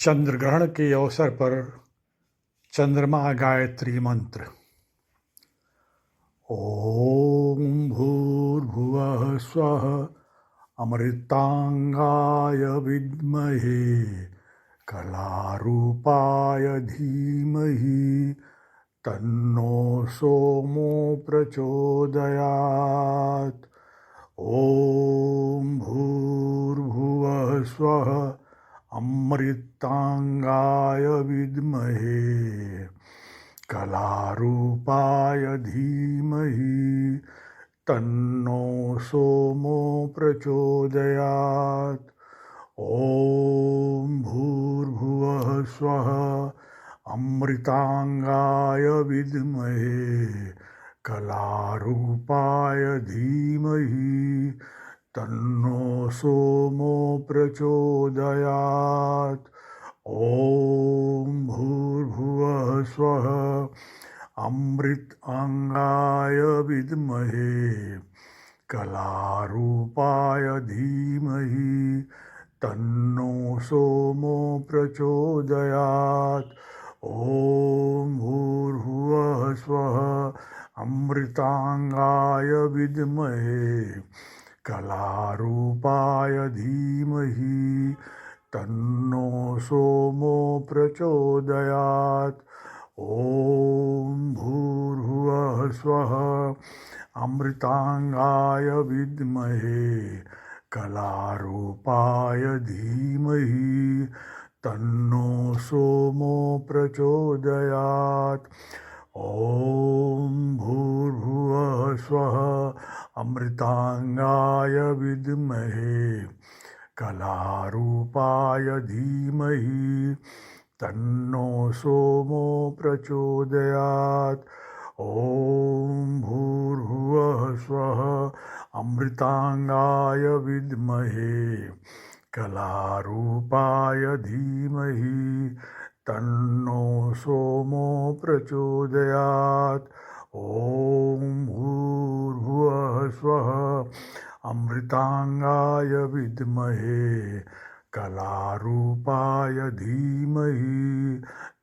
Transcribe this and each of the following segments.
चंद्र ग्रहण के अवसर पर चंद्रमा गायत्री मंत्र। ओम भूर्भुवः स्वः अमृतांगाय विद्महे कलारूपाय धीमहि तन्नो सोमो प्रचोदयात्। ओम भूर्भुवः स्वः अमृतांगाय विद्महे कलारूपाय धीमहि तन्नो सोमो प्रचोदयात्। ओम भूर्भुवः स्वः अमृतांगाय विद्महे कलारूपाय धीमहि तन्नो सोमो प्रचोदयात्। ओम भूर्भुवः स्वः अमृतांगाय विद्महे कलारूपाय धीमहि तन्नो सोमो प्रचोदयात्। ओम भूर्भुवः स्वः अमृतांगाय विद्महे कलारूपाय धीमहि तन्नो सोमो प्रचोदयात्। ओम भूर्भुवः स्वः अमृतांगाय विद्महे कलारूपाय धीमहि तन्नो सोमो प्रचोदयात्। ओम भूर्भुवः स्वः अमृतांगाय विद्महे कलारूपाय धीमहि तन्नो सोमो प्रचोदयात्। ओम भूर्भुवः स्वः अमृतांगाय विद्महे कलारूपाय धीमहि तन्नो सोमो प्रचोदयात्। ओम भूर्भुवः स्वः अमृतांगाय विद्महे कलारूपाय धीमहि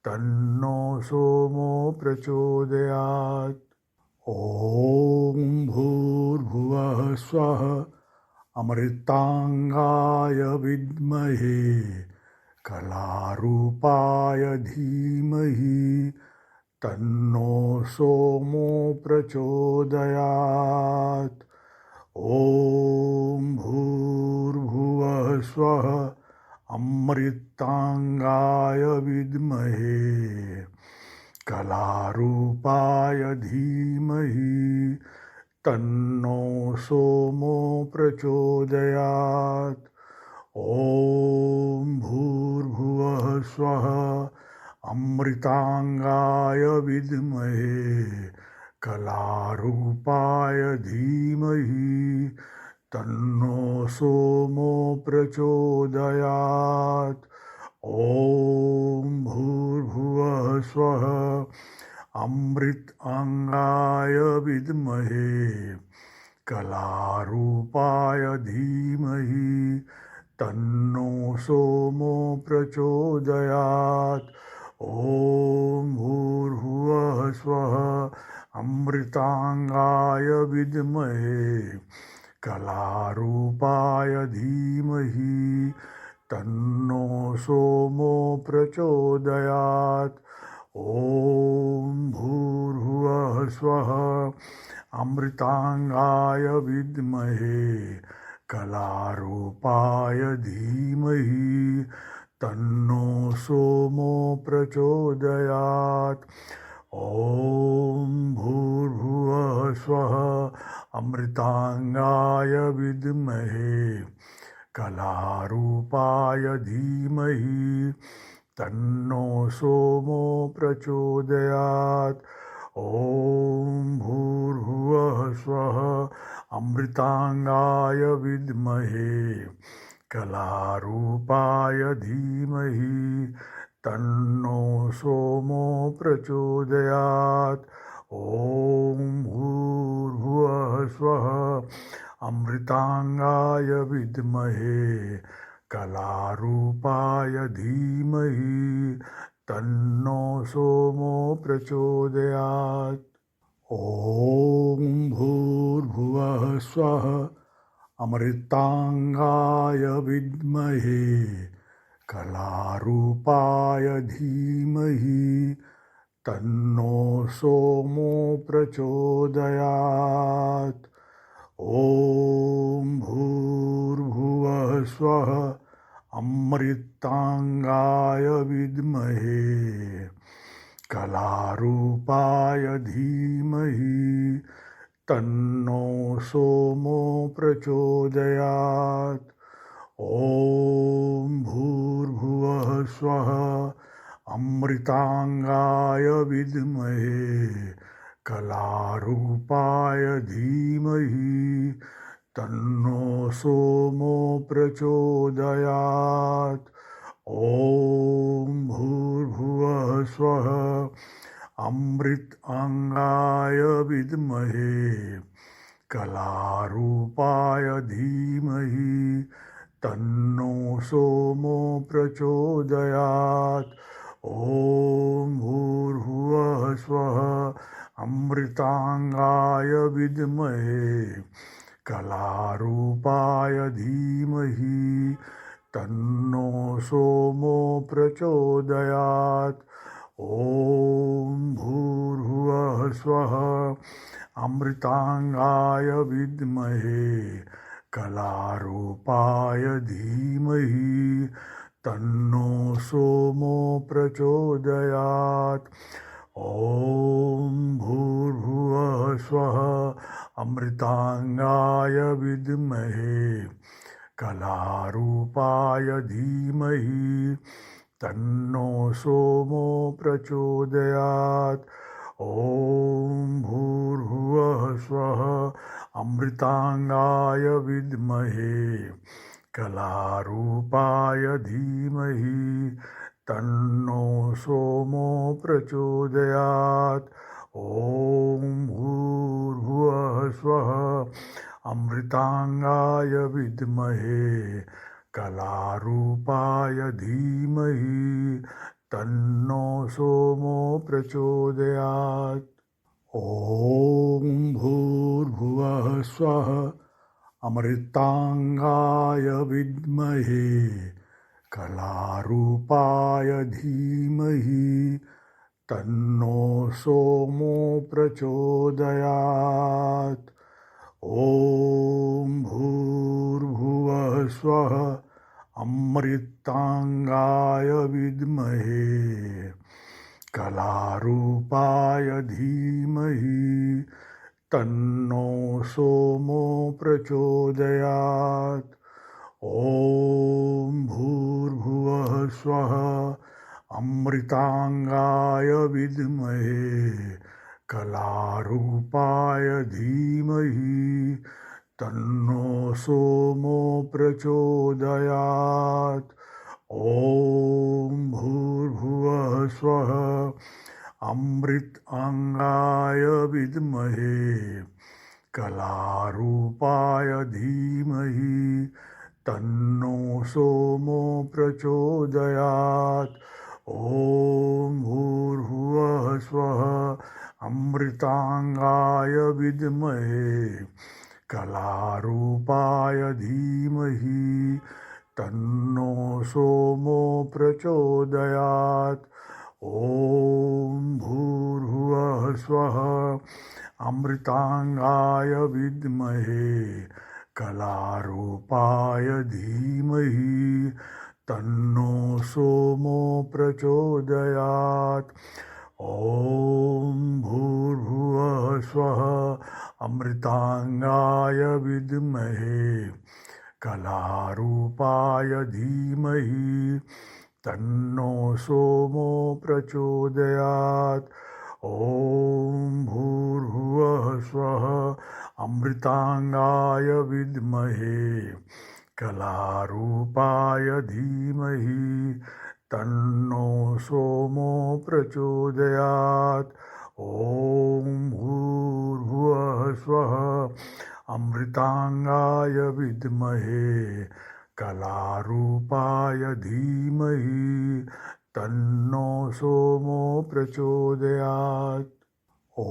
तन्नो सोमो प्रचोदयात्। ओम भूर्भुवः स्वः अमृतांगाय विद्महे कलारूपाय धीमहि तन्नो सोमो प्रचोदयात्। ओम भूर्भुवः स्वः अमृतांगाय विद्महे कलारूपाय धीमहि तन्नो सोमो प्रचोदयात्। ओम भूर्भुवः स्वः अमृतांगाय विद्महे कलारूपाय धीमहि तन्नो सोमो प्रचोदयात्। ओम भूर्भुवः स्वः अमृतांगाय विद्महे कलारूपाय धीमहि तन्नो सोमो प्रचोदयात्। ओम भूर्भुवः स्वः अमृतांगाय विद्महे कलारूपाय धीमहि तन्नो सोमो प्रचोदयात्। ओम भूर्भुवः स्वः अमृतांगाय विद्महे कलारूपाय धीमहि तन्नो सोमो प्रचोदयात्। ओम भूर्भुवः स्वः अमृतांगाय विद्महे कलारूपाय धीमहि तन्नो सोमो प्रचोदयात्। ओम भूर्भुवः स्वः अमृतांगाय विद्महे कलारूपाय धीमहि तन्नो सोमो प्रचोदयात्। ओम भूर्भुवः स्वः अमृतांगाय विद्महे कलारूपाय धीमहि तन्नो सोमो प्रचोदयात्। ॐ भूर्भुवः स्वः अमृताङ्गाय विद्महे कलारूपाय धीमहि तन्नो सोमो प्रचोदयात्। ॐ भूर्भुवः स्वः अमृताङ्गाय विद्महे कलारूपाय धीमहि तन्नो सोमो प्रचोदयात्। ॐ भूर्भुवः स्वः अमृताङ्गाय विद्महे कलारूपाय धीमहि तन्नो सोमो प्रचोदयात्। ॐ भूर्भुवः स्वः अमृताङ्गाय विद्महे कलारूपाय धीमहि तन्नो सोमो प्रचोदयात्। ॐ भूर्भुवः स्वः अमृताङ्गाय विद्महे कलारूपाय धीमहि तन्नो सोमो प्रचोदयात्। ॐ भूर्भुवः स्वः अमृताङ्गाय विद्महे कलारूपाय धीमहि तन्नो सोमो प्रचोदयात्। ॐ भूर्भुवः स्वः अमृताङ्गाय विद्महे कलारूपाय धीमहि तन्नो सोमो प्रचोदयात्। ॐ भूर्भुवः स्वः अमृताङ्गाय विद्महे कलारूपाय धीमहि तन्नो सोमो प्रचोदयात्। ॐ भूर्भुवः स्वः अमृताङ्गाय विद्महे कलारूपाय धीमहि तन्नो सोमो प्रचोदयात्। ॐ भूर्भुवः स्वः अमृताङ्गाय विद्महे कलारूपाय धीमहि तन्नो सोमो प्रचोदयात्। ॐ भूर्भुवः स्वः अमृताङ्गाय विद्महे कलारूपाय धीमहि तन्नो सोमो प्रचोदयात्। ॐ भूर्भुवः स्वः अमृताङ्गाय विद्महे कलारूपाय धीमहि तन्नो सोमो प्रचोदयात्। ॐ भूर्भुवः स्वः अमृताङ्गाय विद्महे कलारूपाय धीमहि तन्नो सोमो प्रचोदयात्। ॐ भूर्भुवः स्वः अमृताङ्गाय विद्महे कलारूपाय धीमहि तन्नो सोमो प्रचोदयात्। ॐ भूर्भुवः स्वः अमृताङ्गाय विद्महे कलारूपाय धीमहि तन्नो सोमो प्रचोदयात्। ॐ भूर्भुवः स्वः अमृताङ्गाय विद्महे कलारूपाय धीमहि तन्नो सोमो प्रचोदयात्। ॐ भूर्भुवः स्वः अमृताङ्गाय विद्महे कलारूपाय धीमहि तन्नो सोमो प्रचोदयात्। ॐ भूर्भुवः स्वः अमृताङ्गाय विद्महे कलारूपाय धीमहि तन्नो सोमो प्रचोदयात्। ॐ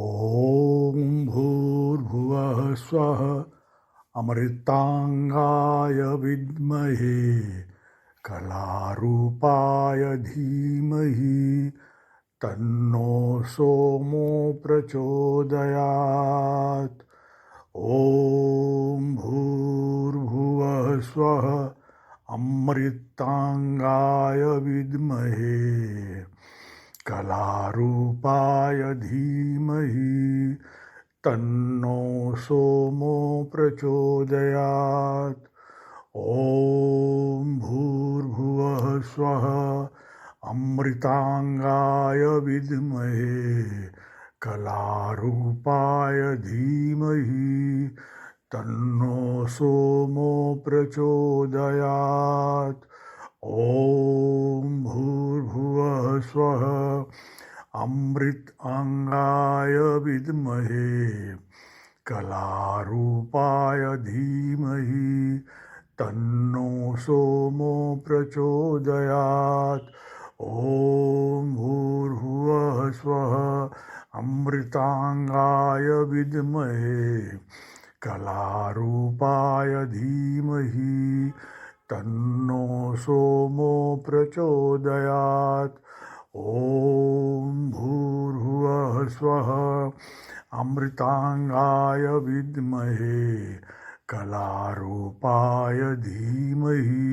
भूर्भुवः स्वः अमृताङ्गाय विद्महे कलारूपाय धीमहि तन्नो सोमो प्रचोदयात्। ॐ भूर्भुवः स्वः अमृताङ्गाय विद्महे कलारूपाय धीमहि तन्नो सोमो प्रचोदयात्। ॐ भूर्भुवः स्वः अमृताङ्गाय विद्महे कलारूपाय धीमहि तन्नो सोमो प्रचोदयात्। ॐ भूर्भुवः स्वः अमृताङ्गाय विद्महे कलारूपाय धीमहि तन्नो सोमो प्रचोदयात्। ॐ भूर्भुवः स्वः अमृताङ्गाय विद्महे कलारूपाय धीमहि तन्नो सोमो प्रचोदयात्। ॐ भूर्भुवः स्वः अमृताङ्गाय विद्महे कलारूपाय धीमहि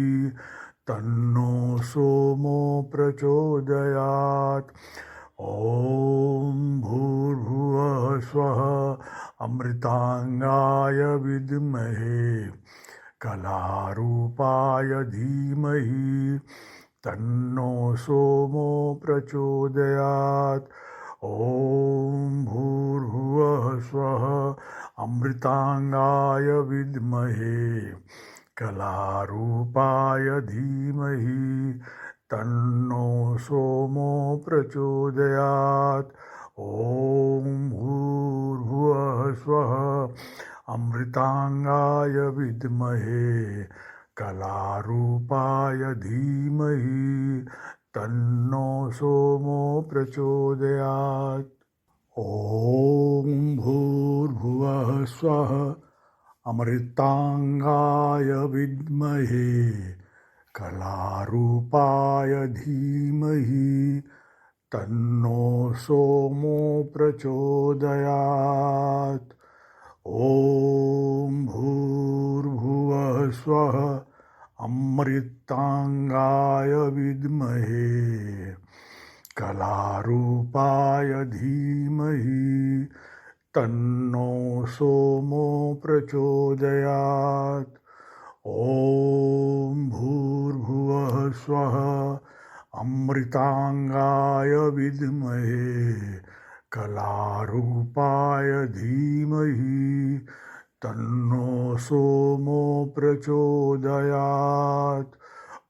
तन्नो सोमो प्रचोदयात्। ॐ भूर्भुवः स्वः अमृताङ्गाय विद्महे कलारूपाय धीमहि तन्नो सोमो प्रचोदयात्। ॐ भूर्भुवः स्वः अमृताङ्गाय विद्महे कलारूपाय धीमहि तन्नो सोमो प्रचोदयात्। ॐ भूर्भुवः स्वः अमृताङ्गाय विद्महे कलारूपाय धीमहि तन्नो सोमो प्रचोदयात्। ॐ भूर्भुवः स्वः अमृताङ्गाय विद्महे कलारूपाय धीमहि तन्नो सोमो प्रचोदयात्। ॐ भूर्भुवः स्वः अमृताङ्गाय विद्महे कलारूपाय धीमहि तन्नो सोमो प्रचोदयात्। ॐ भूर्भुवः स्वः अमृताङ्गाय विद्महे कलारूपाय धीमहि तन्नो सोमो प्रचोदयात्।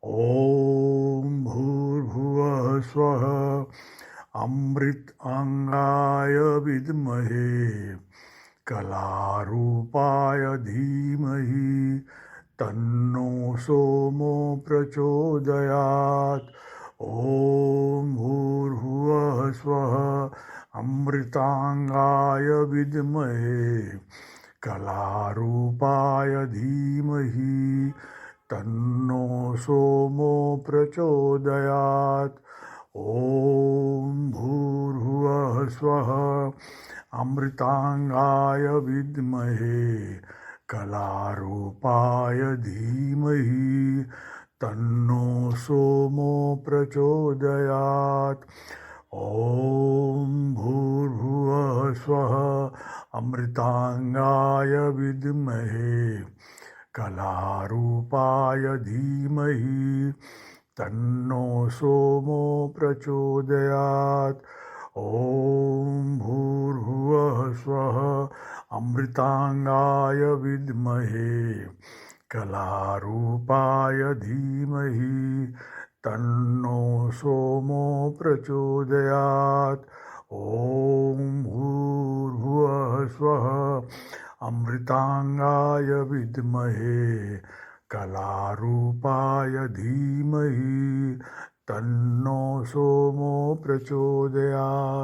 ॐ भूर्भुवः स्वः अमृताङ्गाय विद्महे कलारूपाय धीमहि तन्नो सोमो प्रचोदयात्। ॐ भूर्भुवः स्वः अमृताङ्गाय विद्महे कलारूपाय धीमहि तन्नो सोमो प्रचोदयात्। ॐ भूर्भुवः स्वः अमृताङ्गाय विद्महे कलारूपाय धीमहि तन्नो सोमो प्रचोदयात्। ॐ भूर्भुवः स्वः अमृताङ्गाय विद्महे कलारूपाय धीमहि तन्नो सोमो प्रचोदयात्। ॐ भूर्भुवः स्वः अमृताङ्गाय विद्महे कलारूपाय धीमहि तन्नो सोमो प्रचोदयात्। ॐ भूर्भुवः स्वः अमृताङ्गाय विद्महे कलारूपाय धीमहि तन्नो सोमो प्रचोदयात्।